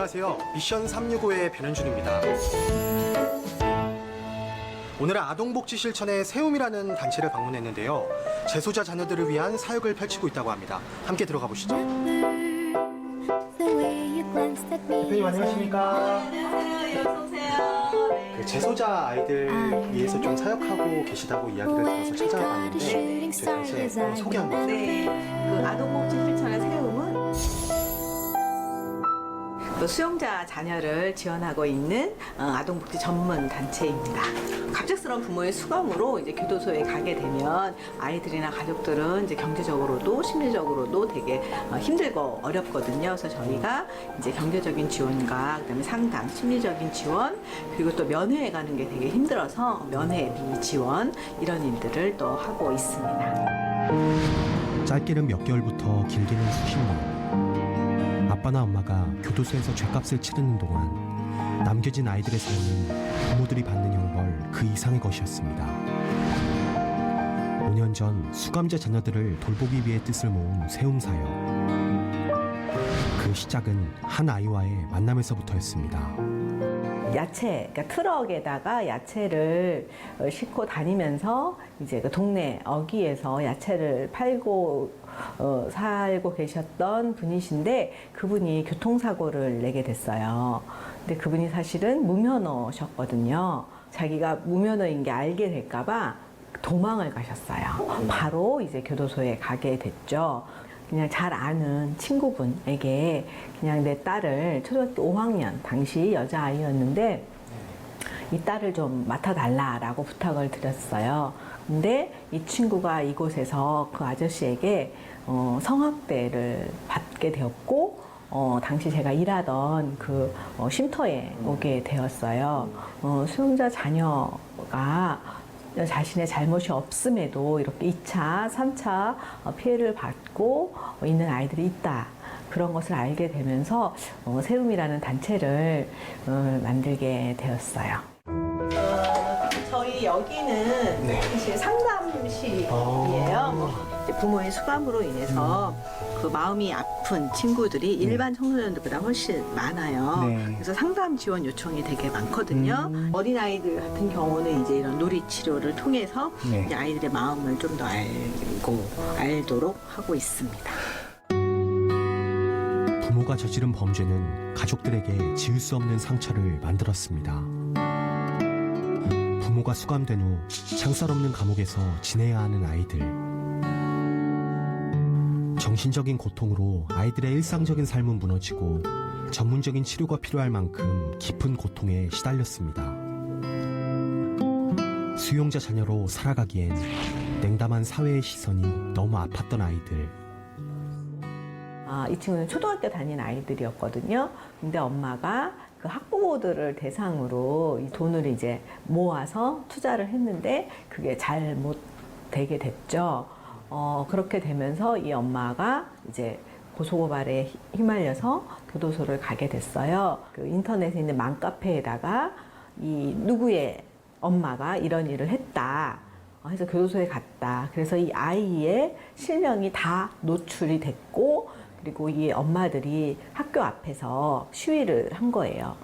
안녕하세요. 미션 365의 변현준입니다. 오늘은 아동복지 실천의 세움이라는 단체를 방문했는데요. 재소자 자녀들을 위한 사역을 펼치고 있다고 합니다. 함께 들어가 보시죠. 대표님 안녕하십니까? 네, 어서오세요. 그 재소자 아이들 위해서 좀 사역하고 계시다고 이야기를 들어서 찾아봤는데 저희 단체 소개 한번 네, 그 아동복지 실천의 세움은 또 수용자 자녀를 지원하고 있는 아동복지 전문 단체입니다. 갑작스러운 부모의 수감으로 이제 교도소에 가게 되면 아이들이나 가족들은 이제 경제적으로도 심리적으로도 되게 힘들고 어렵거든요. 그래서 저희가 이제 경제적인 지원과 그다음에 상담, 심리적인 지원 그리고 또 면회에 가는 게 되게 힘들어서 면회비 지원 이런 일들을 또 하고 있습니다. 짧게는 몇 개월부터 길게는 수십 년. 아빠나 엄마가 교도소에서 죗값을 치르는 동안 남겨진 아이들의 삶은 부모들이 받는 형벌 그 이상의 것이었습니다. 5년 전 수감자 자녀들을 돌보기 위해 뜻을 모은 세움사역. 그 시작은 한 아이와의 만남에서부터였습니다. 야채, 그러니까 트럭에다가 야채를 싣고 다니면서 이제 그 동네 어귀에서 야채를 팔고 살고 계셨던 분이신데 그분이 교통사고를 내게 됐어요. 근데 그분이 사실은 무면허셨거든요. 자기가 무면허인 게 알게 될까봐 도망을 가셨어요. 바로 이제 교도소에 가게 됐죠. 그냥 잘 아는 친구분에게 그냥 내 딸을 초등학교 5학년 당시 여자아이였는데 이 딸을 좀 맡아달라라고 부탁을 드렸어요. 근데 이 친구가 이곳에서 그 아저씨에게 성학대를 받게 되었고 당시 제가 일하던 그 쉼터에 오게 되었어요. 수용자 자녀가 자신의 잘못이 없음에도 이렇게 2차, 3차 피해를 받고 있는 아이들이 있다. 그런 것을 알게 되면서 세움이라는 단체를 만들게 되었어요. 저희 여기는 사실 상담실이에요. 이제 부모의 수감으로 인해서 그 마음이 아픈 친구들이 일반 청소년들보다 훨씬 많아요. 그래서 상담 지원 요청이 되게 많거든요. 어린아이들 같은 경우는 이제 이런 놀이 치료를 통해서 이제 아이들의 마음을 좀 더 알도록 하고 있습니다. 부모가 저지른 범죄는 가족들에게 지울 수 없는 상처를 만들었습니다. 부모가 수감된 후 창살 없는 감옥에서 지내야 하는 아이들. 정신적인 고통으로 아이들의 일상적인 삶은 무너지고 전문적인 치료가 필요할 만큼 깊은 고통에 시달렸습니다. 수용자 자녀로 살아가기엔 냉담한 사회의 시선이 너무 아팠던 아이들. 이 친구는 초등학교 다니는 아이들이었거든요. 근데 엄마가 그 학부모들을 대상으로 이 돈을 이제 모아서 투자를 했는데 그게 잘 못 되게 됐죠. 그렇게 되면서 이 엄마가 이제 고소고발에 휘말려서 교도소를 가게 됐어요. 그 인터넷에 있는 맘카페에다가 이 누구의 엄마가 이런 일을 했다 해서 교도소에 갔다. 그래서 이 아이의 실명이 다 노출이 됐고 그리고 이 엄마들이 학교 앞에서 시위를 한 거예요.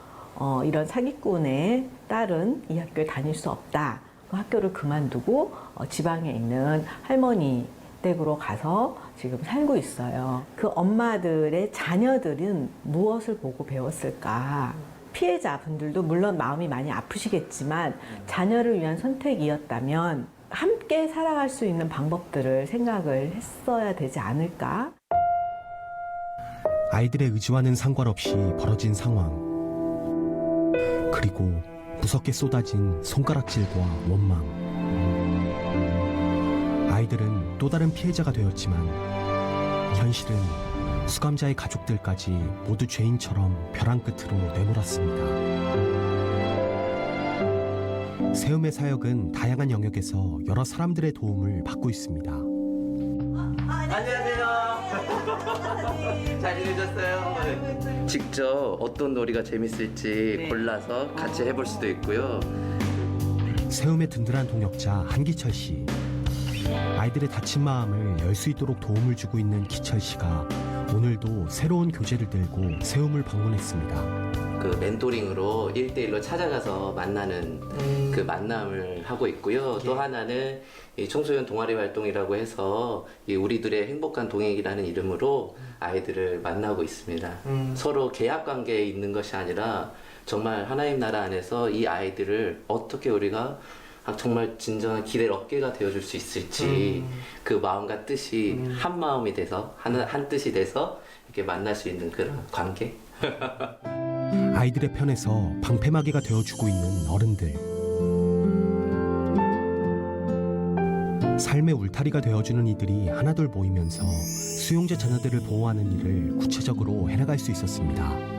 이런 사기꾼의 딸은 이 학교에 다닐 수 없다. 그 학교를 그만두고 지방에 있는 할머니 댁으로 가서 지금 살고 있어요. 그 엄마들의 자녀들은 무엇을 보고 배웠을까? 피해자분들도 물론 마음이 많이 아프시겠지만 자녀를 위한 선택이었다면 함께 살아갈 수 있는 방법들을 생각을 했어야 되지 않을까? 아이들의 의지와는 상관없이 벌어진 상황. 그리고 무섭게 쏟아진 손가락질과 원망. 아이들은 또 다른 피해자가 되었지만 현실은 수감자의 가족들까지 모두 죄인처럼 벼랑 끝으로 내몰았습니다. 세움의 사역은 다양한 영역에서 여러 사람들의 도움을 받고 있습니다. 안녕하세요. 잘 지내셨어요? 네. 직접 어떤 놀이가 재밌을지 골라서 같이 해볼 수도 있고요. 세움의 든든한 동역자 한기철 씨. 아이들의 다친 마음을 열 수 있도록 도움을 주고 있는 기철 씨가 오늘도 새로운 교재를 들고 세움을 방문했습니다. 그 멘토링으로 1대1로 찾아가서 만나는 그 만남을 하고 있고요. 또 하나는 이 청소년 동아리 활동이라고 해서 이 우리들의 행복한 동행이라는 이름으로 아이들을 만나고 있습니다. 서로 계약 관계에 있는 것이 아니라 정말 하나님 나라 안에서 이 아이들을 어떻게 우리가 정말 진정한 기댈 어깨가 되어줄 수 있을지 그 마음과 뜻이 한 마음이 돼서 한 뜻이 돼서 이렇게 만날 수 있는 그런 관계. 아이들의 편에서 방패막이가 되어주고 있는 어른들. 삶의 울타리가 되어주는 이들이 하나둘 모이면서 수용자 자녀들을 보호하는 일을 구체적으로 해나갈 수 있었습니다.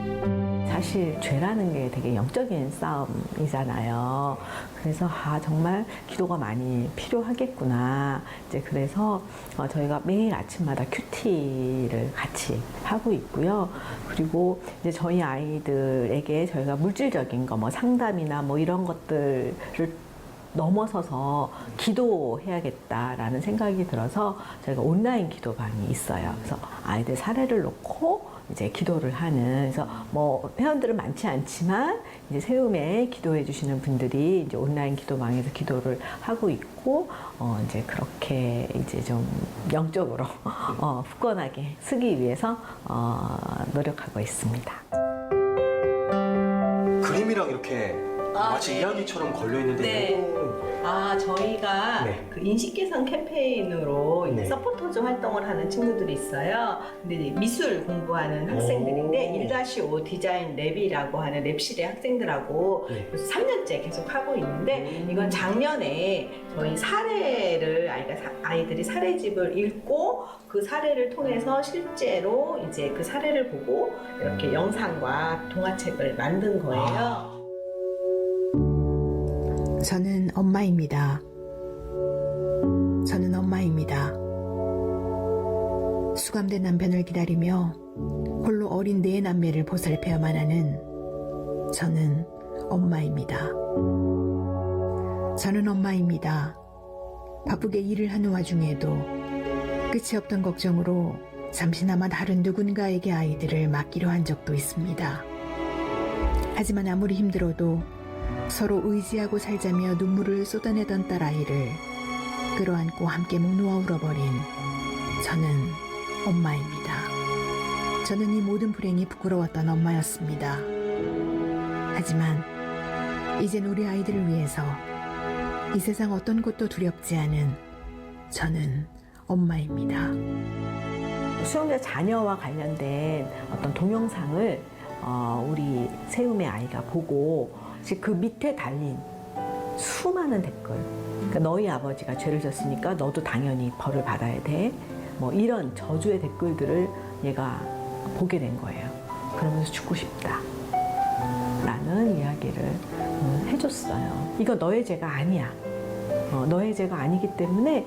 사실 죄라는 게 되게 영적인 싸움이잖아요. 그래서 정말 기도가 많이 필요하겠구나. 이제 그래서 저희가 매일 아침마다 큐티를 같이 하고 있고요. 그리고 이제 저희 아이들에게 저희가 물질적인 거, 뭐 상담이나 뭐 이런 것들을 넘어서서 기도해야겠다라는 생각이 들어서 저희가 온라인 기도방이 있어요. 그래서 아이들 사례를 놓고 이제 기도를 하는, 그래서 뭐 회원들은 많지 않지만 이제 세움에 기도해 주시는 분들이 이제 온라인 기도방에서 기도를 하고 있고, 이제 그렇게 이제 좀 영적으로 굳건하게 서기 위해서 노력하고 있습니다. 그림이랑 이렇게 마치 이야기처럼 걸려 있는데 네. 저희가 네. 그 인식 개선 캠페인으로 네. 서포터즈 활동을 하는 친구들이 있어요. 근데 이제 미술 공부하는 학생들인데 1-5 디자인 랩이라고 하는 랩실의 학생들하고 네. 3년째 계속 하고 있는데 이건 작년에 저희 사례를 아이들이 사례집을 읽고 그 사례를 통해서 실제로 이제 그 사례를 보고 이렇게 영상과 동화책을 만든 거예요. 저는 엄마입니다. 저는 엄마입니다. 수감된 남편을 기다리며 홀로 어린 네 남매를 보살펴야만 하는 저는 엄마입니다. 저는 엄마입니다. 바쁘게 일을 하는 와중에도 끝이 없던 걱정으로 잠시나마 다른 누군가에게 아이들을 맡기려 한 적도 있습니다. 하지만 아무리 힘들어도 서로 의지하고 살자며 눈물을 쏟아내던 딸아이를 끌어안고 함께 목 놓아 울어버린 저는 엄마입니다. 저는 이 모든 불행이 부끄러웠던 엄마였습니다. 하지만 이젠 우리 아이들을 위해서 이 세상 어떤 것도 두렵지 않은 저는 엄마입니다. 수용자 자녀와 관련된 어떤 동영상을 우리 세움의 아이가 보고 그 밑에 달린 수많은 댓글, 그러니까 너희 아버지가 죄를 졌으니까 너도 당연히 벌을 받아야 돼, 뭐 이런 저주의 댓글들을 얘가 보게 된 거예요. 그러면서 죽고 싶다 라는 이야기를 해줬어요. 이거 너의 죄가 아니야. 너의 죄가 아니기 때문에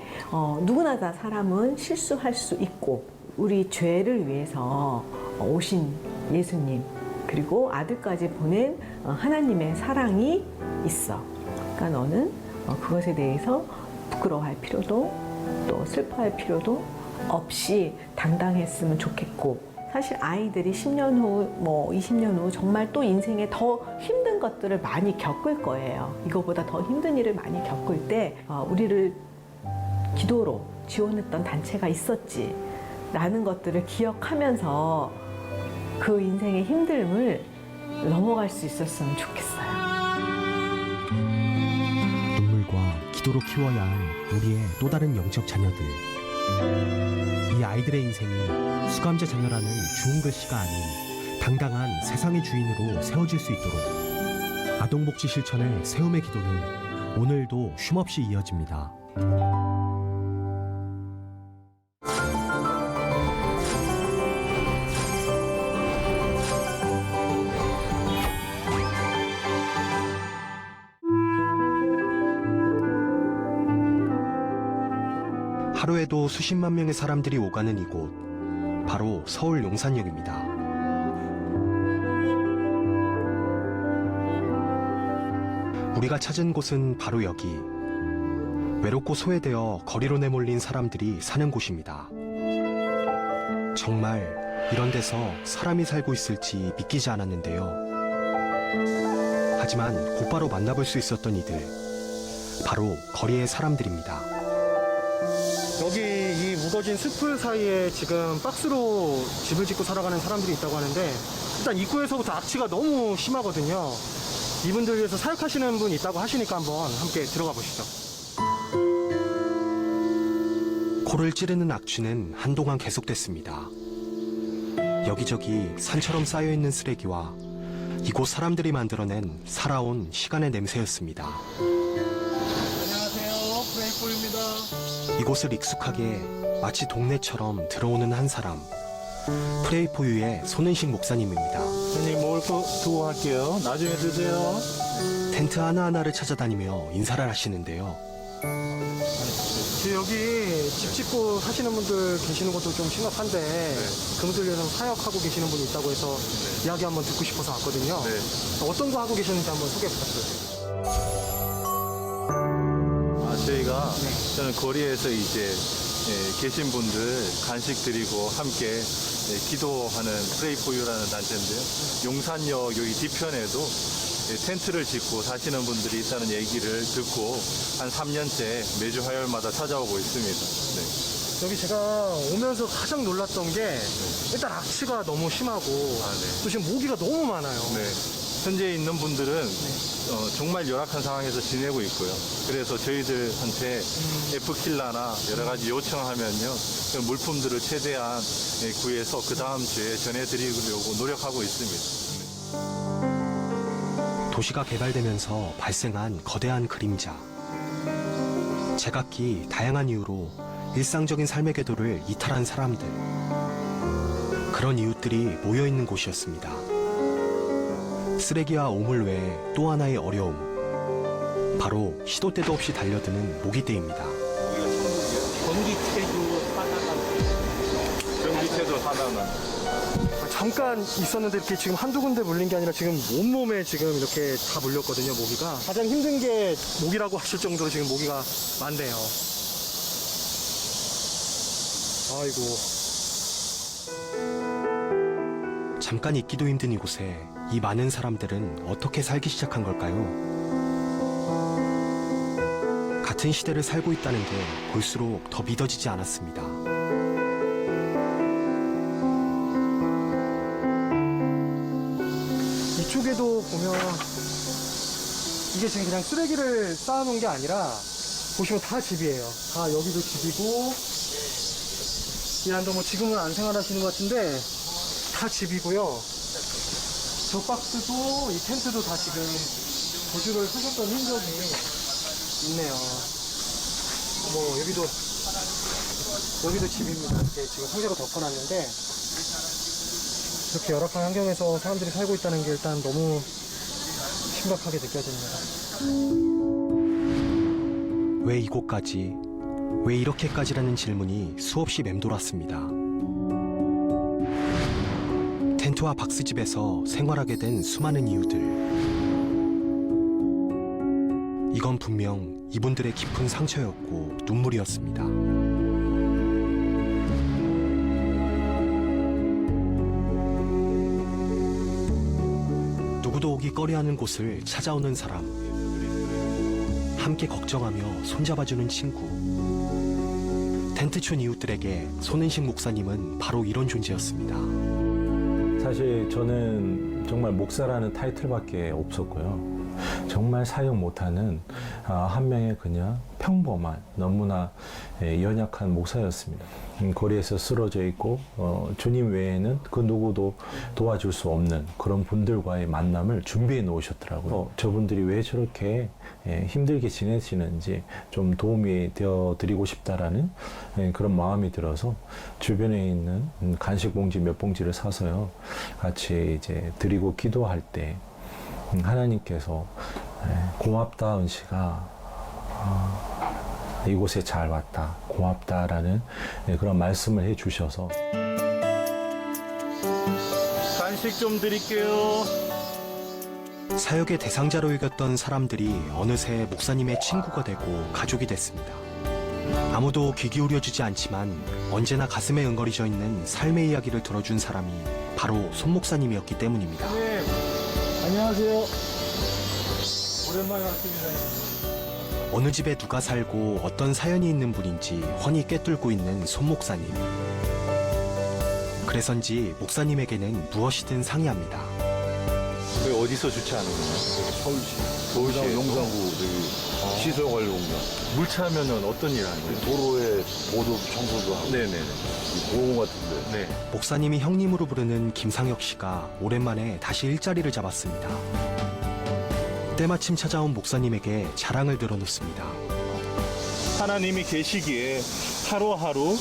누구나 다 사람은 실수할 수 있고, 우리 죄를 위해서 오신 예수님 그리고 아들까지 보낸 하나님의 사랑이 있어. 그러니까 너는 그것에 대해서 부끄러워할 필요도 또 슬퍼할 필요도 없이 당당했으면 좋겠고, 사실 아이들이 10년 후, 뭐 20년 후 정말 또 인생에 더 힘든 것들을 많이 겪을 거예요. 이거보다 더 힘든 일을 많이 겪을 때 우리를 기도로 지원했던 단체가 있었지 라는 것들을 기억하면서 그 인생의 힘듦을 넘어갈 수 있었으면 좋겠어요. 눈물과 기도로 키워야 할 우리의 또 다른 영적 자녀들. 이 아이들의 인생이 수감자 자녀라는 주운 글씨가 아닌 당당한 세상의 주인으로 세워질 수 있도록 아동복지 실천의 세움의 기도는 오늘도 쉼없이 이어집니다. 하루에도 수십만 명의 사람들이 오가는 이곳, 바로 서울 용산역입니다. 우리가 찾은 곳은 바로 여기, 외롭고 소외되어 거리로 내몰린 사람들이 사는 곳입니다. 정말 이런 데서 사람이 살고 있을지 믿기지 않았는데요. 하지만 곧바로 만나볼 수 있었던 이들, 바로 거리의 사람들입니다. 여기 이 우거진 숲풀 사이에 지금 박스로 집을 짓고 살아가는 사람들이 있다고 하는데, 일단 입구에서부터 악취가 너무 심하거든요. 이분들 위해서 사역하시는 분 있다고 하시니까 한번 함께 들어가 보시죠. 코를 찌르는 악취는 한동안 계속됐습니다. 여기저기 산처럼 쌓여있는 쓰레기와 이곳 사람들이 만들어낸 살아온 시간의 냄새였습니다. 안녕하세요. 프레이폴입니다. 이곳을 익숙하게 마치 동네처럼 들어오는 한 사람, 프레이포유의 손은식 목사님입니다. 선생님 먹을 거 두고 갈게요. 나중에 드세요. 텐트 하나하나를 찾아다니며 인사를 하시는데요. 여기 집 짓고 사시는 분들 계시는 것도 좀 심각한데, 그분들 위해서 사역하고 계시는 분이 있다고 해서 이야기 한번 듣고 싶어서 왔거든요. 어떤 거 하고 계시는지 한번 소개 부탁드려요. 저희가 저는 거리에서 이제 계신 분들 간식 드리고 함께 기도하는 프레이포유라는 단체인데요. 용산역 여기 뒤편에도 텐트를 짓고 사시는 분들이 있다는 얘기를 듣고 한 3년째 매주 화요일마다 찾아오고 있습니다. 여기 제가 오면서 가장 놀랐던 게 일단 악취가 너무 심하고 또 지금 모기가 너무 많아요. 현재 있는 분들은 정말 열악한 상황에서 지내고 있고요. 그래서 저희들한테 F킬러나 여러 가지 요청하면요, 그 물품들을 최대한 구해서 그 다음 주에 전해드리려고 노력하고 있습니다. 도시가 개발되면서 발생한 거대한 그림자. 제각기 다양한 이유로 일상적인 삶의 궤도를 이탈한 사람들. 그런 이웃들이 모여있는 곳이었습니다. 쓰레기와 오물 외에 또 하나의 어려움. 바로 시도 때도 없이 달려드는 모기떼입니다. 전기채도 하나만. 잠깐 있었는데 이렇게 지금 한두 군데 물린 게 아니라 지금 온몸에 지금 이렇게 다 물렸거든요, 모기가. 가장 힘든 게 모기라고 하실 정도로 지금 모기가 많네요. 아이고. 잠깐 있기도 힘든 이곳에 이 많은 사람들은 어떻게 살기 시작한 걸까요? 같은 시대를 살고 있다는 게 볼수록 더 믿어지지 않았습니다. 이쪽에도 보면 이게 지금 그냥 쓰레기를 쌓아놓은 게 아니라 보시면 다 집이에요. 다 여기도 집이고, 이 안도 뭐 지금은 안 생활하시는 것 같은데 다 집이고요. 저 박스도 이 텐트도 다 지금 거주를 하셨던 흔적이 있네요. 뭐 여기도 집입니다. 이렇게 지금 상자로 덮어놨는데, 이렇게 열악한 환경에서 사람들이 살고 있다는 게 일단 너무 심각하게 느껴집니다. 왜 이곳까지, 왜 이렇게까지라는 질문이 수없이 맴돌았습니다. 텐트와 박스집에서 생활하게 된 수많은 이유들. 이건 분명 이분들의 깊은 상처였고 눈물이었습니다. 누구도 오기 꺼려하는 곳을 찾아오는 사람. 함께 걱정하며 손잡아주는 친구. 텐트촌 이웃들에게 손은식 목사님은 바로 이런 존재였습니다. 사실 저는 정말 목사라는 타이틀밖에 없었고요. 정말 사역 못하는 한 명의 그냥 평범한 너무나 연약한 목사였습니다. 거리에서 쓰러져 있고 주님 외에는 그 누구도 도와줄 수 없는 그런 분들과의 만남을 준비해 놓으셨더라고요. 저분들이 왜 저렇게 힘들게 지내시는지 좀 도움이 되어 드리고 싶다라는 그런 마음이 들어서 주변에 있는 간식 봉지 몇 봉지를 사서요, 같이 이제 드리고 기도할 때 하나님께서 고맙다 은식아, 이곳에 잘 왔다, 고맙다라는 그런 말씀을 해주셔서. 간식 좀 드릴게요. 사역의 대상자로 여겼던 사람들이 어느새 목사님의 친구가 되고 가족이 됐습니다. 아무도 귀 기울여주지 않지만 언제나 가슴에 응거리져 있는 삶의 이야기를 들어준 사람이 바로 손 목사님이었기 때문입니다. 안녕하세요. 오랜만에 왔습니다. 어느 집에 누가 살고 어떤 사연이 있는 분인지 훤히 꿰뚫고 있는 손 목사님. 그래서인지 목사님에게는 무엇이든 상의합니다. 여기 어디서 주차하는 거예요? 서울시 용산구 시설관리공단 물 차면은 어떤 일 하는 거예요? 도로에 보도 청소도 하고 네네네. 공원 같은데 네. 목사님이 형님으로 부르는 김상혁 씨가 오랜만에 다시 일자리를 잡았습니다. 때마침 찾아온 목사님에게 자랑을 들어놓습니다. 하나님이 계시기에 하루하루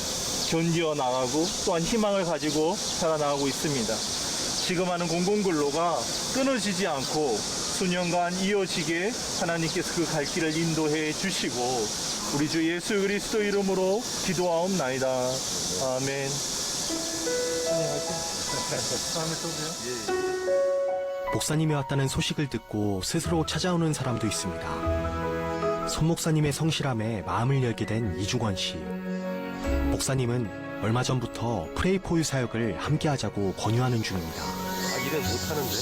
견디어 나가고 또한 희망을 가지고 살아나가고 있습니다. 지금 하는 공공근로가 끊어지지 않고 수년간 이어지게 하나님께서 그 갈 길을 인도해 주시고 우리 주 예수 그리스도 이름으로 기도하옵나이다. 아멘. 다음에 또 봬요. 목사님이 왔다는 소식을 듣고 스스로 찾아오는 사람도 있습니다. 손 목사님의 성실함에 마음을 열게 된 이중원 씨. 목사님은 얼마 전부터 프레이포유 사역을 함께 하자고 권유하는 중입니다. 일은 못하는데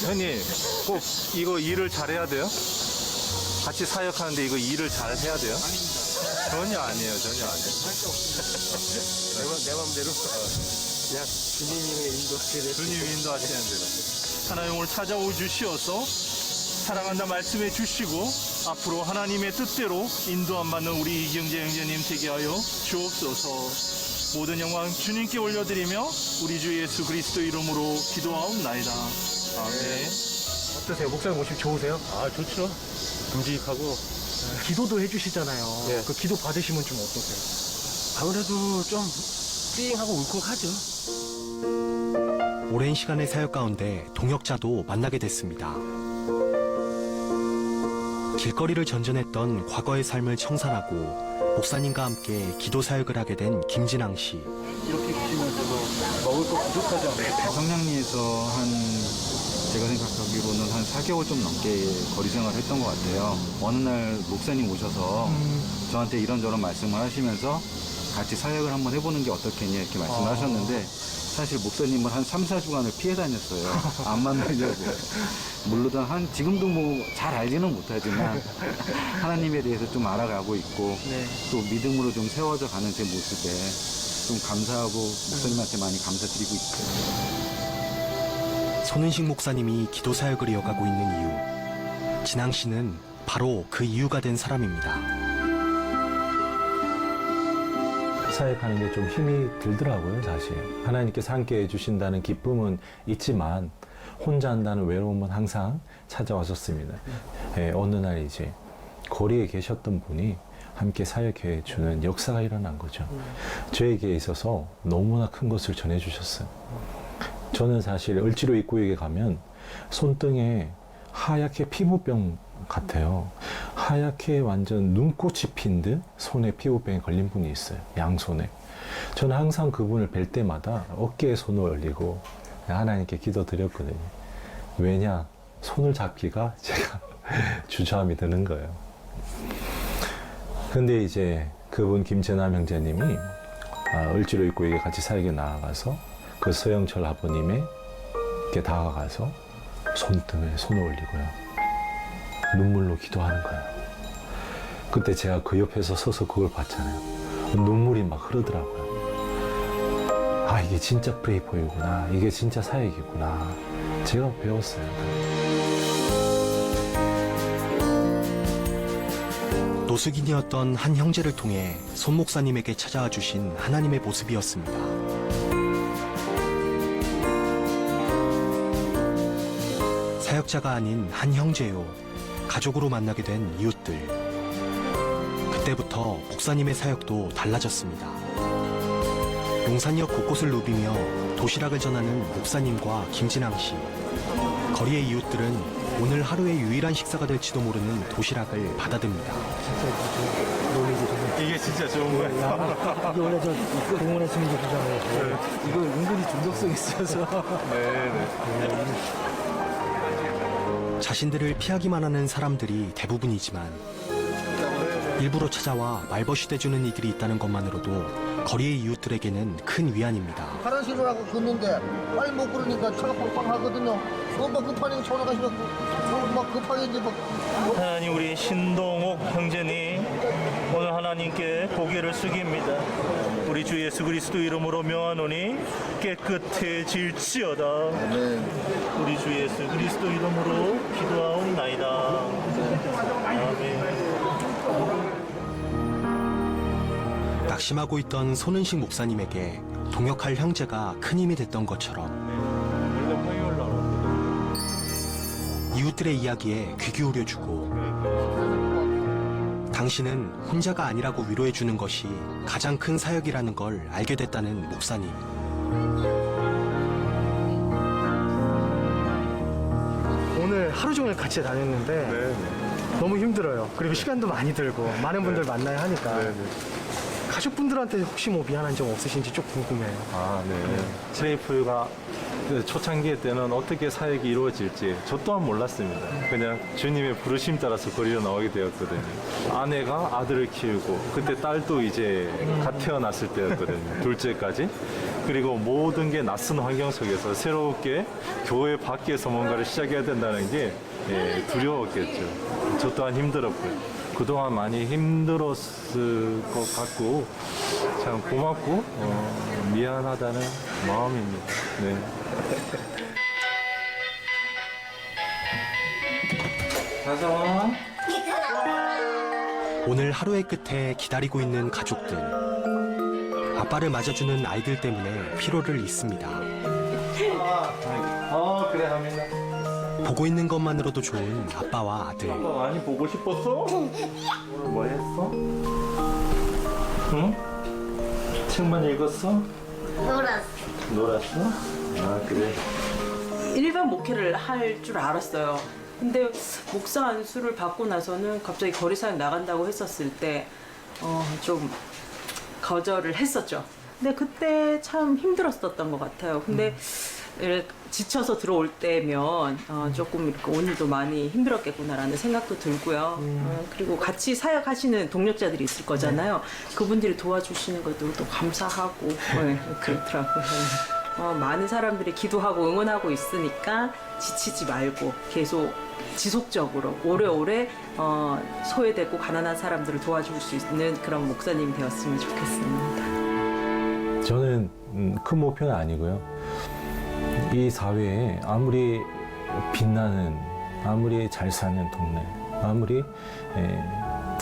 형님, 꼭 이거 일을 잘해야 돼요? 같이 사역하는데 이거 일을 잘 해야 돼요? 전혀 아니에요, 전혀 아니에요. 내 맘대로 그냥 주님이 인도하시는 주님이 인도하시는 대로. 하나님 오늘 찾아오 주시어서 사랑한다 말씀해 주시고 앞으로 하나님의 뜻대로 인도함 받는 우리 이경재 형제님 되게 하여 주옵소서. 모든 영광 주님께 올려드리며 우리 주 예수 그리스도 이름으로 기도하옵나이다. 아멘. 어떠세요? 목사님 모시면 좋으세요? 아 좋죠 듬직하고 기도도 해주시잖아요. 예. 그 기도 받으시면 좀 어떠세요? 아무래도 좀 띵하고 울컥하죠. 오랜 시간의 사역 가운데 동역자도 만나게 됐습니다. 길거리를 전전했던 과거의 삶을 청산하고 목사님과 함께 기도 사역을 하게 된 김진앙 씨. 이렇게 주시면서도 먹을 거 부족하지 않아요? 성량리에서 제가 생각하기로는 한 4개월 좀 넘게 거리 생활을 했던 것 같아요. 어느 날 목사님 오셔서 저한테 이런저런 말씀을 하시면서 같이 사역을 한번 해보는 게 어떻겠냐 이렇게 말씀을 하셨는데 사실 목사님을 한 3, 4주간을 피해 다녔어요. 안 만나려고. 물론 지금도 뭐 잘 알지는 못하지만 하나님에 대해서 좀 알아가고 있고 또 믿음으로 좀 세워져 가는 제 모습에 좀 감사하고 목사님한테 많이 감사드리고 있어요. 손은식 목사님이 기도 사역을 이어가고 있는 이유. 진앙 씨는 바로 그 이유가 된 사람입니다. 사역하는 게 좀 힘이 들더라고요, 사실. 하나님께서 함께 해주신다는 기쁨은 있지만 혼자 한다는 외로움은 항상 찾아왔었습니다. 어느 날 이제 거리에 계셨던 분이 함께 사역해 주는 역사가 일어난 거죠. 저에게 있어서 너무나 큰 것을 전해주셨어요. 저는 사실 을지로 입구역에 가면 손등에 하얗게 피부병 같아요. 하얗게 완전 눈꽃이 핀 듯 손에 피부병에 걸린 분이 있어요. 양손에. 저는 항상 그분을 뵐 때마다 어깨에 손을 올리고 하나님께 기도드렸거든요. 왜냐? 손을 잡기가 제가 주저함이 드는 거예요. 근데 이제 그분 김재남 형제님이 을지로 입구역에 같이 사역에 나아가서 그 서영철 아버님에게 다가가서 손등에 손을 올리고요. 눈물로 기도하는 거예요. 그때 제가 그 옆에서 서서 그걸 봤잖아요. 눈물이 막 흐르더라고요. 아, 이게 진짜 프레이포유구나. 이게 진짜 사역이구나. 제가 배웠어요. 노숙인이었던 한 형제를 통해 손 목사님에게 찾아와 주신 하나님의 모습이었습니다. 사역자가 아닌 한 형제요, 가족으로 만나게 된 이웃들. 그때부터 목사님의 사역도 달라졌습니다. 용산역 곳곳을 누비며 도시락을 전하는 목사님과 김진앙 씨. 거리의 이웃들은 오늘 하루의 유일한 식사가 될지도 모르는 도시락을 받아듭니다. 이게 진짜 좋은 거예요. 이게 원래 저 공원에 쓰는 게 주잖아요. 이거 은근히 중독성 있어서 자신들을 피하기만 하는 사람들이 대부분이지만 일부러 찾아와 말벗이 돼주는 이들이 있다는 것만으로도 거리의 이웃들에게는 큰 위안입니다. 화장실을 하고 걷는데 빨리 못 그러니까 차가 빵빵 하거든요. 막 급하니까 전화 가시면 막 급하게 이제 막. 하나님, 우리 신동욱 형제님 오늘 하나님께 고개를 숙입니다. 우리 주 예수 그리스도 이름으로 명하노니 깨끗해질지어다. 우리 주 예수 그리스도 이름으로 기도하옵나이다. 아멘. 낙심하고 있던 손은식 목사님에게 동역할 형제가 큰 힘이 됐던 것처럼 이웃들의 이야기에 귀 기울여주고 당신은 혼자가 아니라고 위로해주는 것이 가장 큰 사역이라는 걸 알게 됐다는 목사님. 오늘 하루 종일 같이 다녔는데 너무 힘들어요. 그리고 시간도 많이 들고 많은 분들 만나야 하니까 가족분들한테 혹시 뭐 미안한 점 없으신지 좀 궁금해요. 프레이포유가 초창기 때는 어떻게 사역이 이루어질지 저 또한 몰랐습니다. 그냥 주님의 부르심 따라서 거리로 나오게 되었거든요. 아내가 아들을 키우고 그때 딸도 이제 갓 태어났을 때였거든요. 둘째까지. 그리고 모든 게 낯선 환경 속에서 새롭게 교회 밖에서 뭔가를 시작해야 된다는 게 두려웠겠죠. 저 또한 힘들었고요. 그동안 많이 힘들었을 것 같고 참 고맙고 미안하다는 마음입니다. 네. 가서. 오늘 하루의 끝에 기다리고 있는 가족들. 아빠를 맞아주는 아이들 때문에 피로를 잊습니다. 그래 하민아. 보고 있는 것만으로도 좋은 아빠와 아들. 아빠 많이 보고 싶었어? 오늘 뭐 했어? 응? 책만 읽었어? 놀았어? 아, 그래. 일반 목회를 할 줄 알았어요. 근데 목사 안수를 받고 나서는 갑자기 거리사역 나간다고 했었을 때 좀 거절을 했었죠. 근데 그때 참 힘들었었던 것 같아요. 근데 지쳐서 들어올 때면 조금 이렇게 오늘도 많이 힘들었겠구나라는 생각도 들고요. 그리고 같이 사역하시는 동력자들이 있을 거잖아요. 그분들이 도와주시는 것도 또 감사하고 그렇더라고요. 많은 사람들이 기도하고 응원하고 있으니까 지치지 말고 계속 지속적으로 오래오래 소외되고 가난한 사람들을 도와줄 수 있는 그런 목사님이 되었으면 좋겠습니다. 저는 큰 목표는 아니고요. 이 사회에 아무리 빛나는, 아무리 잘 사는 동네, 아무리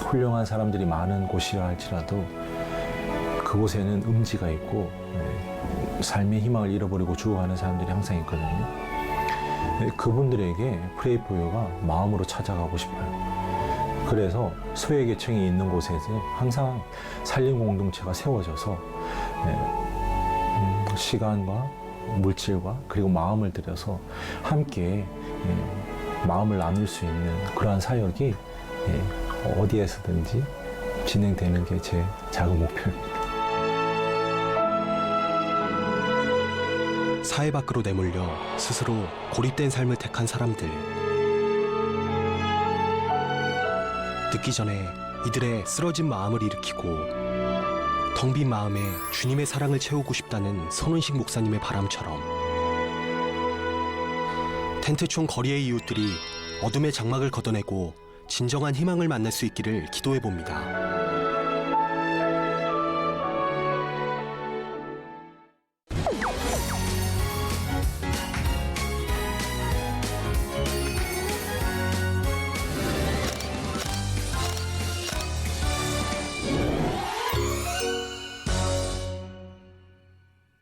훌륭한 사람들이 많은 곳이라 할지라도 그곳에는 음지가 있고 삶의 희망을 잃어버리고 죽어가는 사람들이 항상 있거든요. 그분들에게 프레이포유가 마음으로 찾아가고 싶어요. 그래서 소외계층이 있는 곳에서 항상 살림 공동체가 세워져서 시간과 물질과 그리고 마음을 들여서 함께 마음을 나눌 수 있는 그러한 사역이 어디에서든지 진행되는 게 제 작은 목표입니다. 사회 밖으로 내몰려 스스로 고립된 삶을 택한 사람들. 늦기 전에 이들의 쓰러진 마음을 일으키고 텅 빈 마음에 주님의 사랑을 채우고 싶다는 손은식 목사님의 바람처럼 텐트촌 거리의 이웃들이 어둠의 장막을 걷어내고 진정한 희망을 만날 수 있기를 기도해 봅니다.